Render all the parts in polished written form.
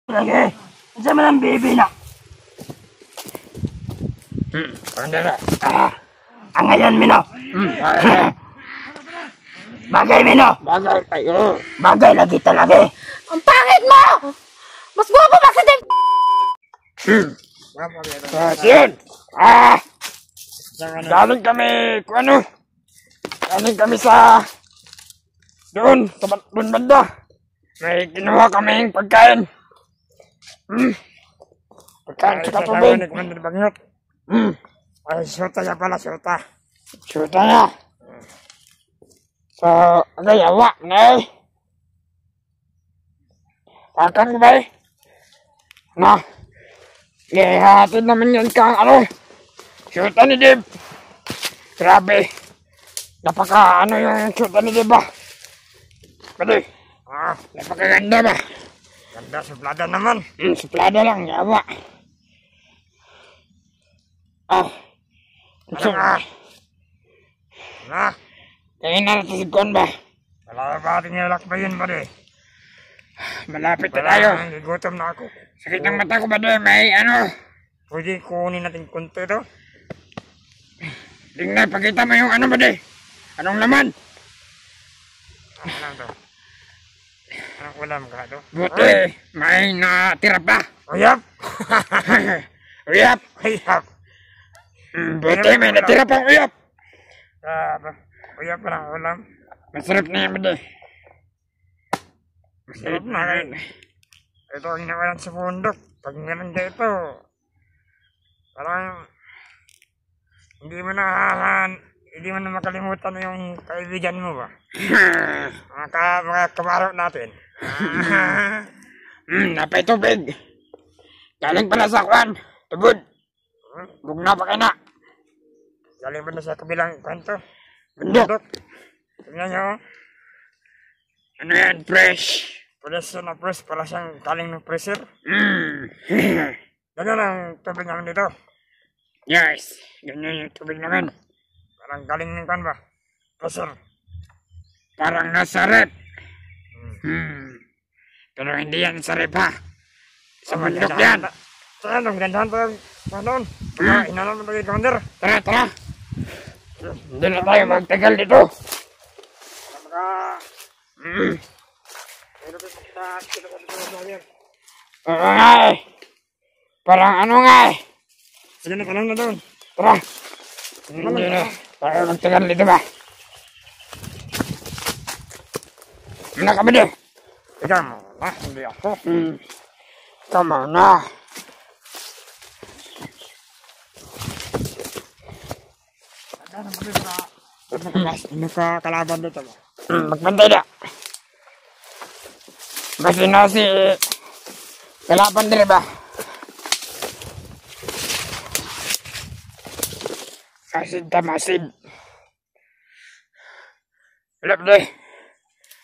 Lagi. Sa man ang baby na. Pandera. Ang ngayon, Mino. Bagay, Mino. Bagay kayo. Bagay lagi talaga. Ang pangit mo! Mas guwapo ba ka din? Yan. Galing kami, galing kami sa doon banda. May kinuha kaming pagkain. Pagkain sa tubig. Ay, syuta niya pala, syuta. Syuta niya. So, agay, awa, nay. Pakan ko ba eh? Na, ihatid naman yan kang syuta ni Dib. Grabe. Napaka yung syuta ni Dib ba? Pwede. Napakaganda ba? Ganda, suplada naman. Suplada lang, yawa. Tingin na natin si Kon ba? Wala ba ating nilakbayin ba di? Malapit na tayo. Gutom na ako. Sakit ng mata ko ba di? May pwede kunin natin kunti to? Tingnan, pakita mo yung ba di? Anong laman? Ano lang to? Anong ulam ka to? Buti, may natira pa. Uyap! Uyap! Uyap! Buti, may natira pang uyap. Uyap pa lang ulam. Masarap na yan ba di? Masarap na rin. Ito ang nawalan sa bundok. Pag naman dito, parang hindi mo na makalimutan yung kaibigan mo ba? Mga kamaro natin. Napay tubig. Galing pala sa kwan. Tubod. Bugna pa kayo na. Galing pala sa kabilang kanto. Bundok. Tingnan nyo. Ano yan? Fresh. Fresh na fresh. Para siyang galing ng freezer. Ganyan ang tubig namin dito. Yes. Ganyan yung tubig namin. Parang galing ng kan ba? Freezer. Parang nasa rep. Pero hindi yan sa rep ha. Sa bundok yan. Saan ang gandahan pa doon? Inalan mo tayo commander. Tara, tara. Hindi na tayo magtagal dito. Ay, parang nga eh. Sige na, tanong na doon. Tara. Hindi na tayo magtagal dito ba? Ano ka ba di? Ikaw mo na, hindi ako. Ikaw mo na. Ano ka kalaban dito ba? Magbantay na. Basta na si kalaban dito ba? Asid tamasid. Halap deh.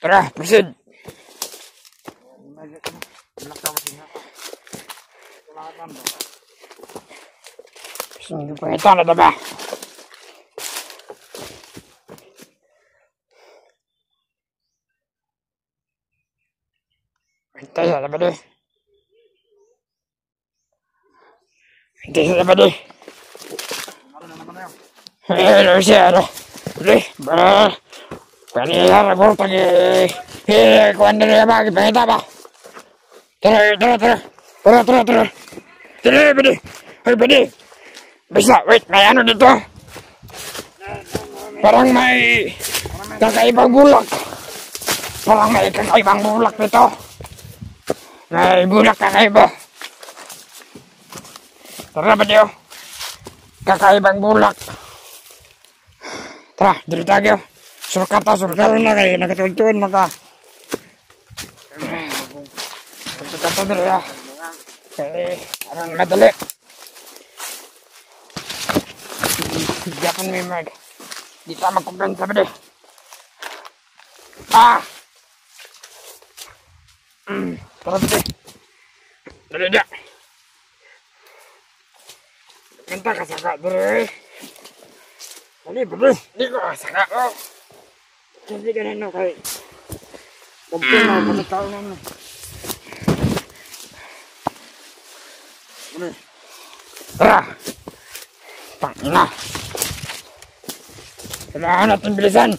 Tara, proceed. Hindi pa ito na ba? Hintay sa ba deh? Hintay sa ba deh? Ano siya? Deh, ba? Kanila ko pag kuwan na ba? Ipangita ba? Tara. Tara, badi. Ay, badi. Bisa, wait, may ano dito? Parang may kakaibang bulak. Parang may kakaibang bulak dito. May bulak kakaiba. Tara, badi oh. Kakaibang bulak. Tara, dito tayo. Surkata na kayo. Nakatultuan maka. Surkata dito ya. Okay, parang madali. Diyapan mo yung mag. Di tayo magkumpensa ba di? Tara ba di? Dali dia. Kanta ka saka dali. Dali ba di? Di ko saka ko. Kasi ganun no kay. Pagpun mo, matataw na no. Tara! Tangina! Kailangan natin bilisan!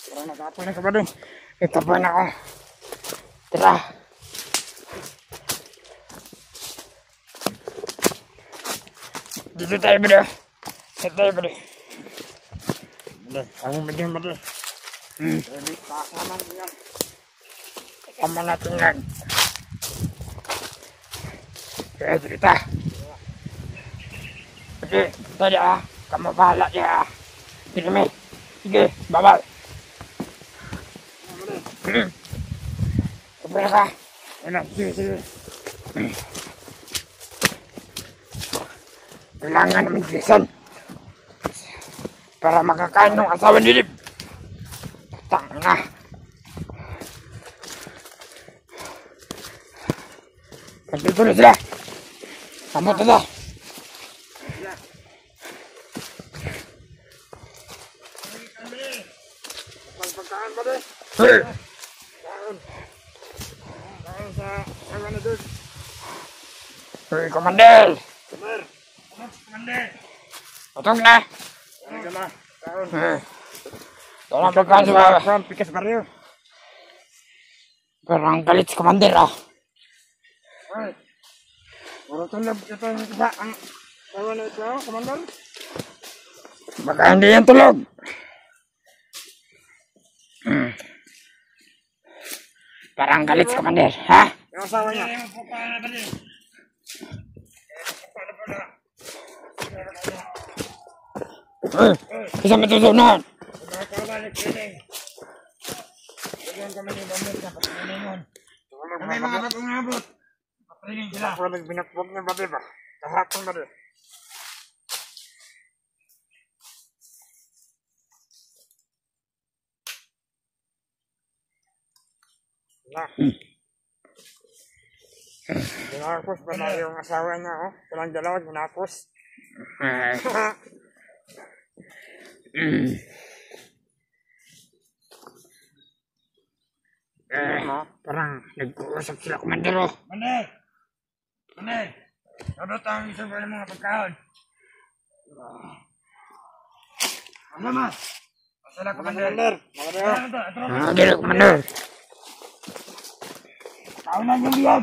Parang nakapoy na ka ba doon? Itapoy na ako. Tara! Dito tayo ba doon? Dito tayo ba doon? Ako medyo mali. Kasama natin yan. Kaya kita. Sige, tadi kamu bahala ya. Sige, sige, babal. Kepada ka. Enak, sige. Kailangan namin bilisan para makakain ng asawa ni Dip. Tangina. Nandito na sila. Kamu tanda. Pagpagkaan ba din? Hey! Kain sa awan na doon. Hey, Commander! Commander! Otong na! Kain ka na. Hey! Tolong pagkaan sa mga pikas baryo. Parang galit si Commander Hey! Puro tulog ito sa ang awan na ito, Commander? Baka hindi yan tulog. Parang galit si Commander, ha? Yung asawa niya. Bisa matutunan. May mga batong-abot. Patrinin sila. Ako lang binakbog ng babi ba? Kahapon ba rin? Ginapos ba na yung asawa niya, oh? Walang dalawa, ginapos. Parang nag-uusap sila, Commander, oh. Commander! Ano tawang isa ba ng mga pagkaon? Ano ma? Masala, Commander. Commander. Kaunan yung liyab.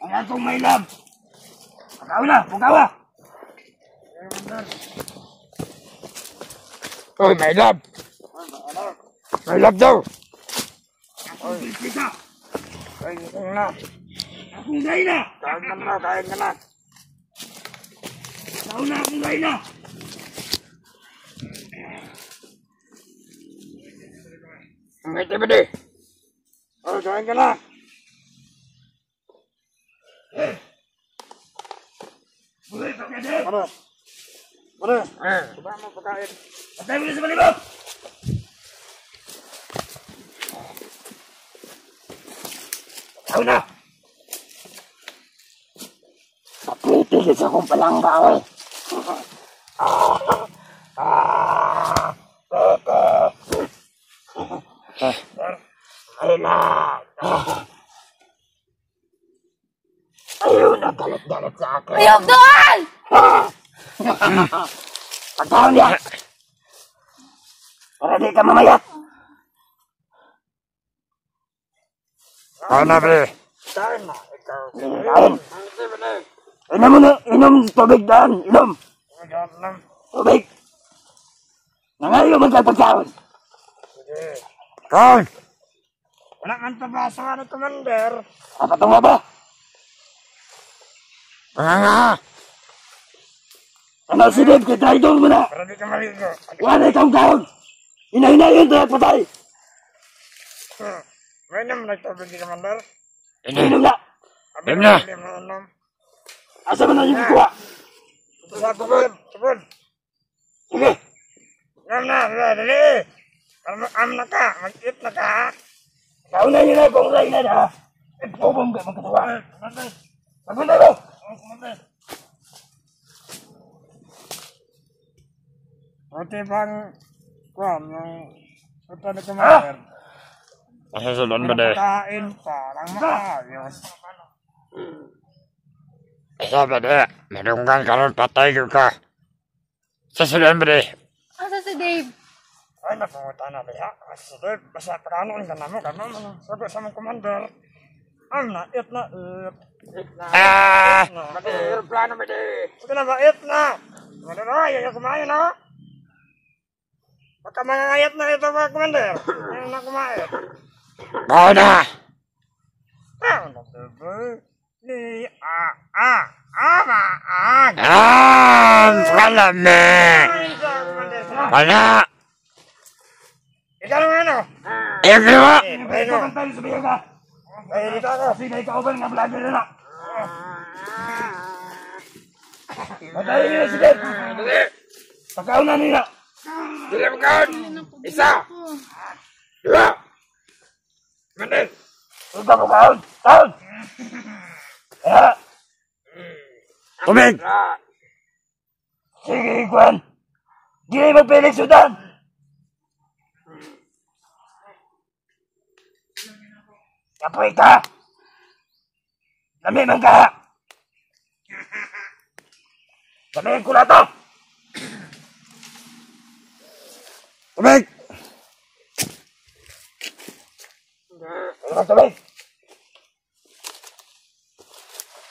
Ang atong may lab. Pukawa. Oy, may lab. May lab daw. Oy, kita. Kain na. Akong gay na. Kain ka na. Akong gay na. Ang ito ba di? Oh, kain ka na. Ano? Suba mo pagkain. Patay mo na sa balibog! Tao na! Papitigis akong palangga, eh. Ayun na! Ayun na, galit-galit sa akin. Ayok doon! Pagkaon niya! Para di ka mamayat! Kain na, pre. Kain na, ikaw. Kain. Inom tubig daan, inom. Tubig. Nangayo magkapagkaon. Kain! Wala kang tabasa nga ni Commander. Kapatong nga ba? Nga. Ano si Dave, kita idol mo na. Para di ka maligo. Wala ikang kaon. Hinahin tayo patay. May naman nagtubig ni Commander. Inom na. Inom na. Asa mo na yung kuha? Sa tubod. Sige. Inom na, dali. Am na ka, mag-eat na ka. Kaon na yun na, kung lain na na. Ipubong ka magkatawa. Magpunta ko. Buti bang Kwan, yung punta ni Commander. Masusunod ba de? Kain, parang maayos. Isa ba de? Madunggan ka ron, patay ka. Susunod ba de? Asa si Dave? Ay, napunta na diha. Kasi Dave, basta pagkanoon ka na mo, gano'n. Sabi sa mga Commander. Ang nait na it. Madi, aeroplano ba de? Sige na ba, it na. Ano na, yaya kumain na. Pagka mangangayat na ito mga Commander. Ayaw na kumain. Bao na! Ano ba? Ni amaan. Salame! Wala! Ikaw naman ano? Ikaw! Ano? Ay, dito ako. Sige, ikaw ba nga vlogger na? Patay nila, sige. Pagkauna nila. Dili mo kaon! Isa! Dua! Manil! Ikaw mo kaon. Kaon! Tubig! Sige, Ikwan. Di magpilig sudan. Kapoy ka. Lami man ka. Lamihin ko na to. Tubig! Ano tubig?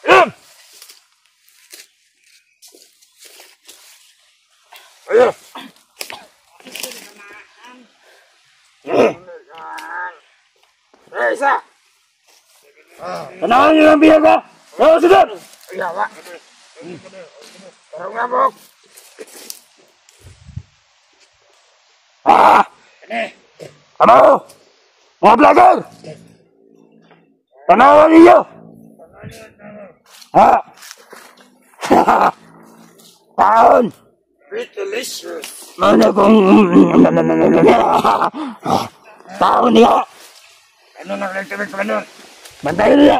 Inom! Ayun! Isa! Tanawan niyo ang biya ko. Oo, sudan. Yawa! Tarong labok! Ano? Mga vlogger! Tanawan niyo! Taon! Delicious! Mana kong... Taon niya! Ano na ulit tubig ka nun? Bantayin niya!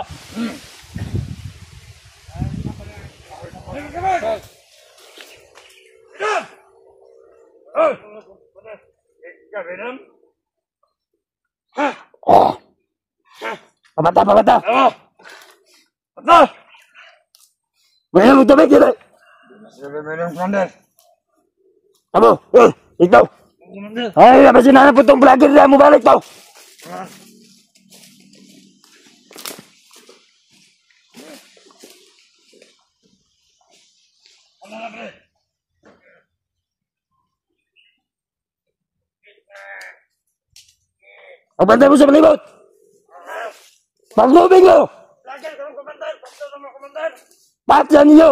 Pamata, pamata! Pamata! May mo tubig dito! Sige, meron Commander. Amo, ikaw! Ay, napasin na po itong vlogger na mo balik to! Pagbantay mo sa malibot! Paglubing mo! Vlogger ka ng Commander! Pakto na mo, Commander! Patyan ninyo!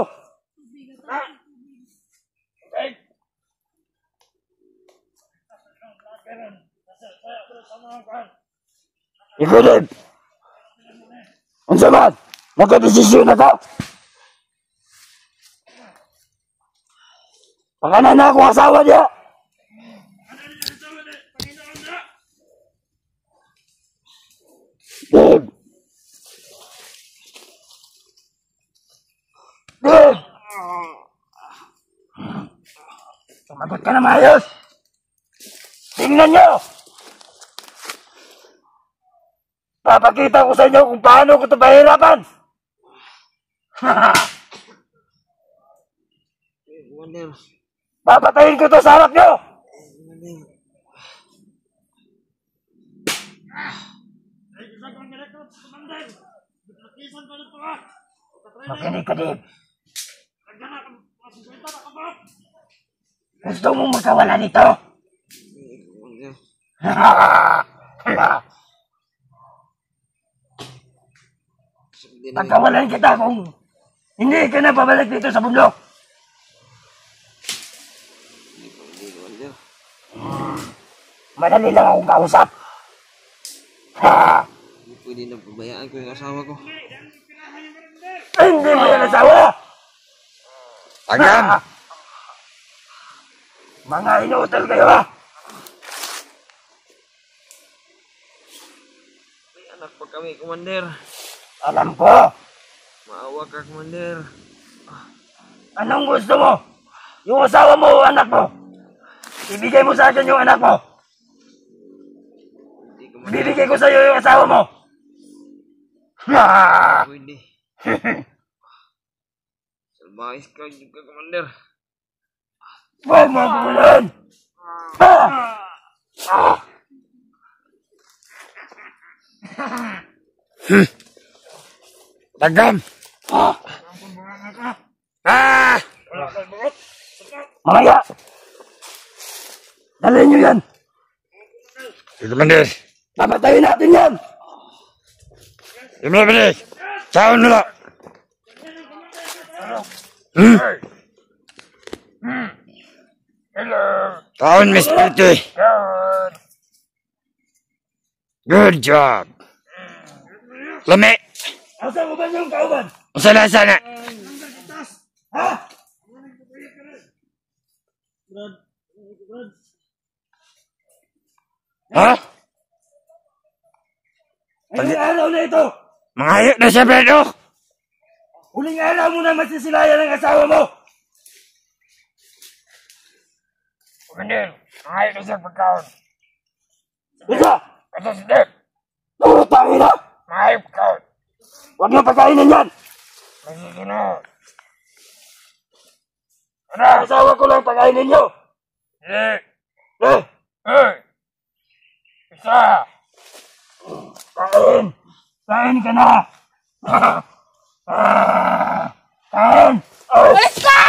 Okay? Ikaw din! Unsa man? Nagka-desisyon na ka? Pakanan na akong asawa niya! Dave! Dave! Sumagot ka na maayos! Tingnan nyo! Papakita ko sa inyo kung paano ko ito pahirapan! Papatayin ko ito sa harap nyo! Makinig ka, Dave. Gusto mong magkawala nito? Pagkawalan kita kung hindi ka na pabalik dito sa bundok. Madali lang akong kausap. Pwede na pabayaan ko yung asawa ko. Hindi mo yan asawa! Agan! Mga inuutal kayo ha! May anak pa kami, Commander. Alam ko! Maawa ka, Commander. Anong gusto mo? Yung asawa mo o anak mo? ibigay mo sa akin yung anak mo. Hindi ko man Bibigay ko sa'yo yung asawa mo. Ah! pwede. Salbahis ka, hindi ka, Commander. Huwag mo ako ulan! Ah! Ah! Dagam! Ah! Mamaya! Dalhin niyo yan! Si Commander! Papatayin natin yan! Imre! Saan nila? Hello! Taon, Miss Pretty. Good job. Lami! Asa mo ba yung kauban? Masala sana. Ha? Ha? Ilang araw na ito! Mga hayop na siya, Pedro. Huling araw mo na masisilayan ang asawa mo! Commander, mga hayop na siya pagkaon. Isa! Ito si Deb. Putangin na! Mga hayop kaon. Huwag niyo pagkainin yan! Masusunod. Ang asawa ko lang pagkainin niyo! Hindi. Eh! Hey! Isa! Kain! Kain ka na! Kain! Alis ka!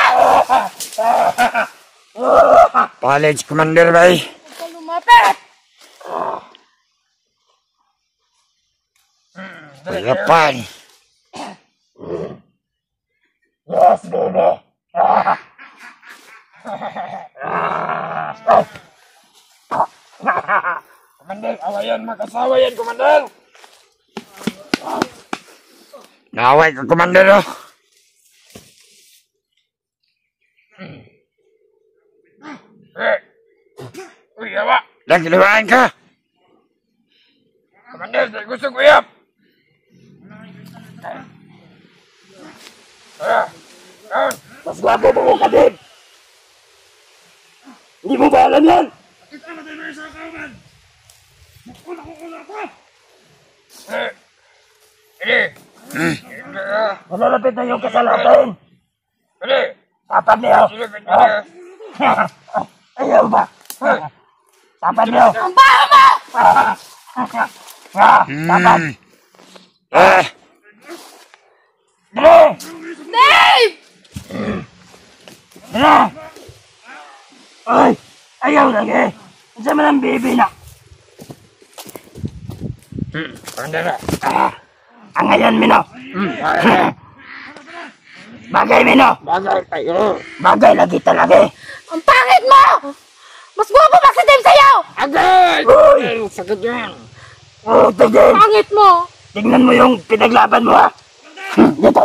College Commander, bay. Huwag ka lumapit! Pagapan. Yes, baby! Commander, awayan, mag-asawa yan, Commander. Naway ka, Commander, oh. Uy, yawa! Nagluhaan ka. Commander, gusto ko yan! Mas gwapo mo ka din! Hindi mo ba alam yan? Malalapit na yung kasal natin! Tapat niyo! Ayaw ba? Tapat niyo! Ang baho mo! Tapat! Dre! Dave! Dre! Ay! Ayaw lagi! Isa man ang baby na! Commander, Ang ngayon, Mino! Bagay, Mino! bagay tayo. Bagay lagi talaga! Ang pangit mo! Mas gwapo pa si Dave sa'yo! Agad! Uy! Sakit yan. Oh, tigil! Pangit mo! Tingnan mo yung pinaglaban mo, ha? Dito!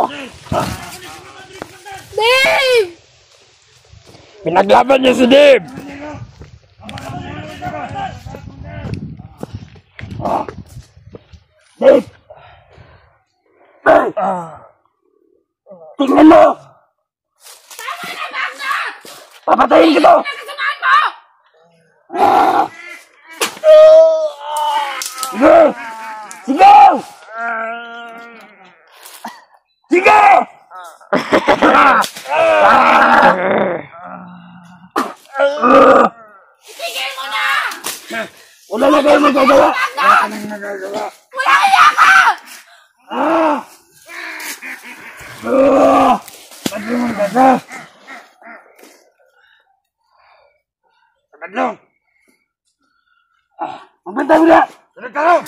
Dave! Pinaglaban niya si Dave. Dave! Hey! Tingnan mo! Papatayin kita! Nakasamaan mo! Sige! Sige! Sige! Tigil mo na! Wala na kayo magagawa! Wala kaya ka! Pati mo gasa! Commander, Magbantay mo na! sunod ka lang.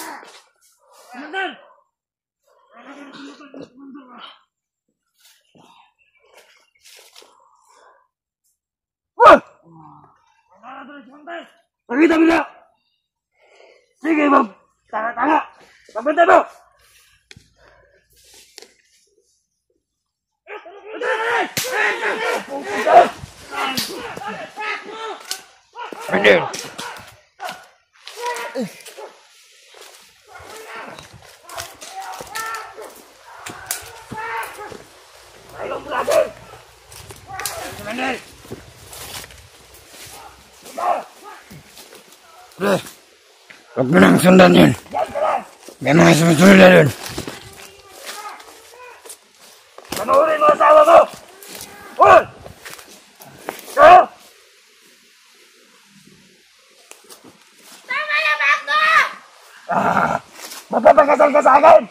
Wah! Pakita mo na! Sige, mag... Tanga-tanga! Magbantay mo! Commander. Ayong brother! Commander. Pre, huwag mo nang sundan yun. Yan ka lang. May mga sumusunod na dun. Panoorin mo asawa mo! Hoy! Ikaw! Tama na, Magno! Magpapakasal ka sa akin!